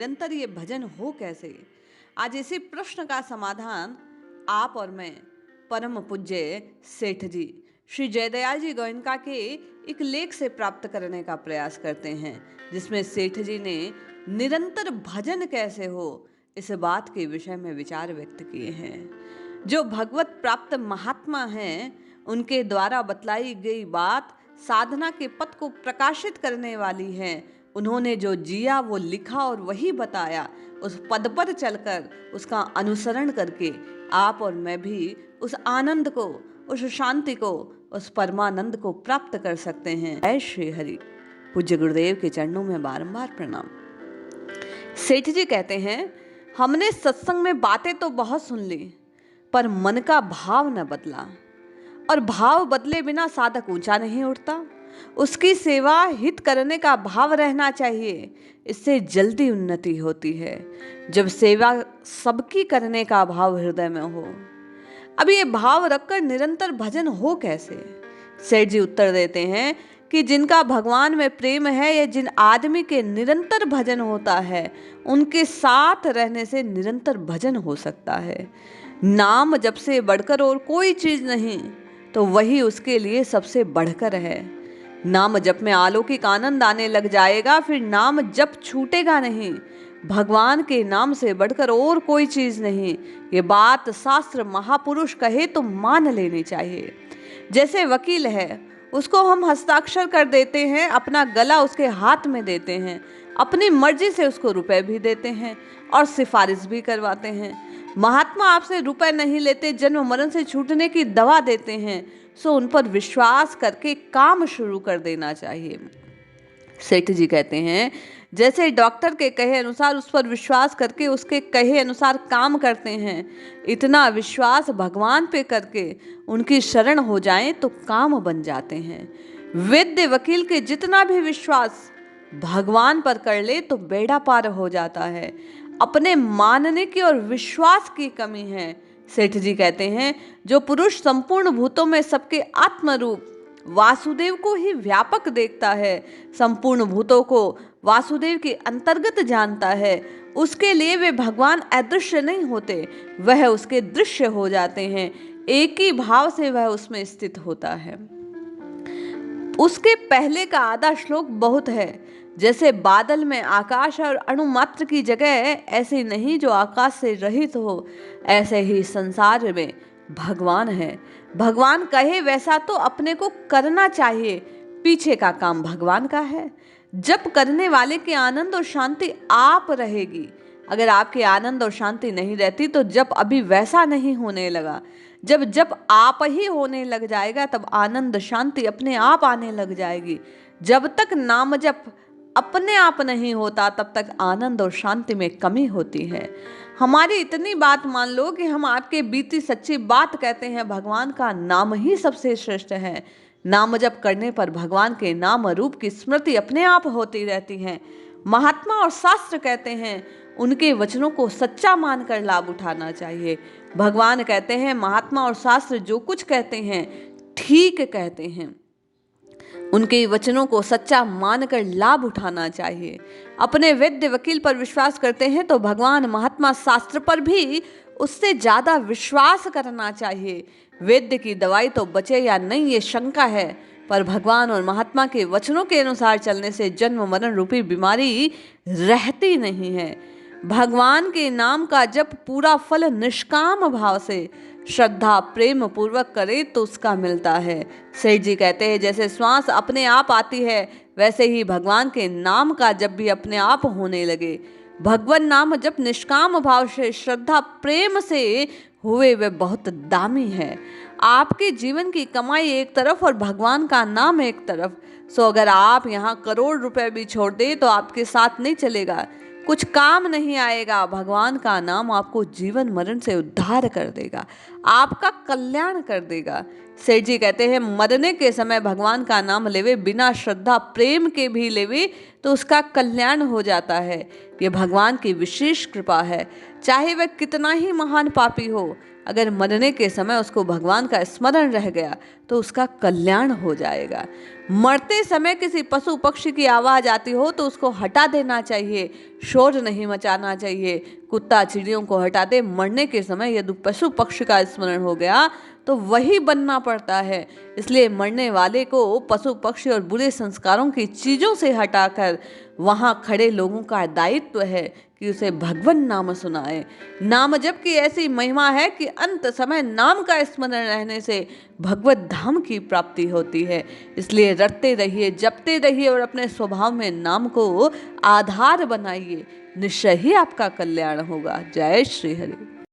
निरंतर ये भजन हो कैसे? आज इसी प्रश्न का समाधान आप और मैं परम पूज्य सेठ जी श्री जयदयाल जी गोयनका के एक लेख से प्राप्त करने का प्रयास करते हैं, जिसमें सेठ जी ने निरंतर भजन कैसे हो इस बात के विषय में विचार व्यक्त किए हैं। जो भगवत प्राप्त महात्मा हैं, उनके द्वारा बतलाई गई बात साधना के पथ को प्रकाशित करने वाली है। उन्होंने जो जिया वो लिखा और वही बताया। उस पद पर चलकर उसका अनुसरण करके आप और मैं भी उस आनंद को, उस शांति को, उस परमानंद को प्राप्त कर सकते हैं। जय श्री हरि। पूज्य गुरुदेव के चरणों में बारंबार प्रणाम। सेठ जी कहते हैं, हमने सत्संग में बातें तो बहुत सुन ली, पर मन का भाव न बदला, और भाव बदले बिना साधक ऊंचा नहीं उठता। उसकी सेवा हित करने का भाव रहना चाहिए, इससे जल्दी उन्नति होती है। जब सेवा सबकी करने का भाव हृदय में हो। अब ये भाव रखकर निरंतर भजन हो कैसे? सेठ जी उत्तर देते हैं कि जिनका भगवान में प्रेम है या जिन आदमी के निरंतर भजन होता है, उनके साथ रहने से निरंतर भजन हो सकता है। नाम जप से बढ़कर और कोई चीज नहीं, तो वही उसके लिए सबसे बढ़कर है। नाम जप में अलौकिक आनंद आने लग जाएगा, फिर नाम जप छूटेगा नहीं। भगवान के नाम से बढ़कर और कोई चीज नहीं, ये बात शास्त्र महापुरुष कहे तो मान लेनी चाहिए। जैसे वकील है, उसको हम हस्ताक्षर कर देते हैं, अपना गला उसके हाथ में देते हैं, अपनी मर्जी से उसको रुपए भी देते हैं और सिफारिश भी करवाते हैं। महात्मा आपसे रुपए नहीं लेते, जन्म मरण से छूटने की दवा देते हैं, सो उन पर विश्वास करके काम शुरू कर देना चाहिए। सेठ जी कहते हैं, जैसे डॉक्टर के कहे अनुसार उस पर विश्वास करके उसके कहे अनुसार काम करते हैं, इतना विश्वास भगवान पे करके उनकी शरण हो जाएं तो काम बन जाते हैं। वैद्य वकील के जितना भी विश्वास भगवान पर कर ले तो बेड़ा पार हो जाता है। अपने मानने की और विश्वास की कमी है। सेठ जी कहते हैं, जो पुरुष संपूर्ण भूतों में सबके आत्मरूप वासुदेव को ही व्यापक देखता है, संपूर्ण भूतों को वासुदेव के अंतर्गत जानता है, उसके लिए वे भगवान अदृश्य नहीं होते, वह उसके दृश्य हो जाते हैं। एक ही भाव से वह उसमें स्थित होता है। उसके पहले का आधा श्लोक बहुत है। जैसे बादल में आकाश और अणु मात्र की जगह ऐसे नहीं जो आकाश से रहित हो, ऐसे ही संसार में भगवान है। भगवान कहे वैसा तो अपने को करना चाहिए, पीछे का काम भगवान का है। जब करने वाले के आनंद और शांति आप रहेगी। अगर आपके आनंद और शांति नहीं रहती तो जब अभी वैसा नहीं होने लगा। जब आप ही होने लग जाएगा, तब आनंद शांति अपने आप आने लग जाएगी। जब तक नाम जप अपने आप नहीं होता, तब तक आनंद और शांति में कमी होती है। हमारी इतनी बात मान लो कि हम आपके बीती सच्ची बात कहते हैं, भगवान का नाम ही सबसे श्रेष्ठ है। नाम जप करने पर भगवान के नाम रूप की स्मृति अपने आप होती रहती है। महात्मा और शास्त्र कहते हैं, उनके वचनों को सच्चा मानकर लाभ उठाना चाहिए। भगवान कहते हैं, महात्मा और शास्त्र जो कुछ कहते हैं ठीक कहते हैं, उनके वचनों को सच्चा मानकर लाभ उठाना चाहिए। अपने वैद्य वकील पर विश्वास करते हैं तो भगवान महात्मा शास्त्र पर भी उससे ज्यादा विश्वास करना चाहिए। वैद्य की दवाई तो बचे या नहीं ये शंका है, पर भगवान और महात्मा के वचनों के अनुसार चलने से जन्म मरण रूपी बीमारी रहती नहीं है। भगवान के नाम का जप पूरा फल निष्काम भाव से श्रद्धा प्रेम पूर्वक करे तो उसका मिलता है। सेठ जी कहते हैं, जैसे श्वास अपने आप आती है, वैसे ही भगवान के नाम का जप भी अपने आप होने लगे। भगवान नाम जप निष्काम भाव से श्रद्धा प्रेम से हुए वे बहुत दामी है। आपके जीवन की कमाई एक तरफ और भगवान का नाम एक तरफ। सो अगर आप यहाँ करोड़ रुपए भी छोड़ दे तो आपके साथ नहीं चलेगा, कुछ काम नहीं आएगा। भगवान का नाम आपको जीवन मरण से उद्धार कर देगा। आपका कल्याण कर देगा। सेठ जी कहते हैं मरने के समय भगवान का नाम लेवे, बिना श्रद्धा प्रेम के भी लेवे तो उसका कल्याण हो जाता है। ये भगवान की विशेष कृपा है। चाहे वह कितना ही महान पापी हो, अगर मरने के समय उसको भगवान का स्मरण रह गया तो उसका कल्याण हो जाएगा। मरते समय किसी पशु पक्षी की आवाज आती हो तो उसको हटा देना चाहिए, शोर नहीं मचाना चाहिए। कुत्ता चिड़ियों को हटा दे। मरने के समय यदि पशु पक्षी का स्मरण हो गया तो वही बनना पड़ता है। इसलिए मरने वाले को पशु पक्षी और बुरे संस्कारों की चीजों से हटाकर वहां खड़े लोगों का दायित्व है कि उसे भगवान नाम सुनाए। नाम जप की ऐसी महिमा है कि अंत समय नाम का स्मरण रहने से भगवत धाम की प्राप्ति होती है। इसलिए रटते रहिए, जपते रहिए और अपने स्वभाव में नाम को आधार बनाइए। निश्चय ही आपका कल्याण होगा। जय श्री हरि।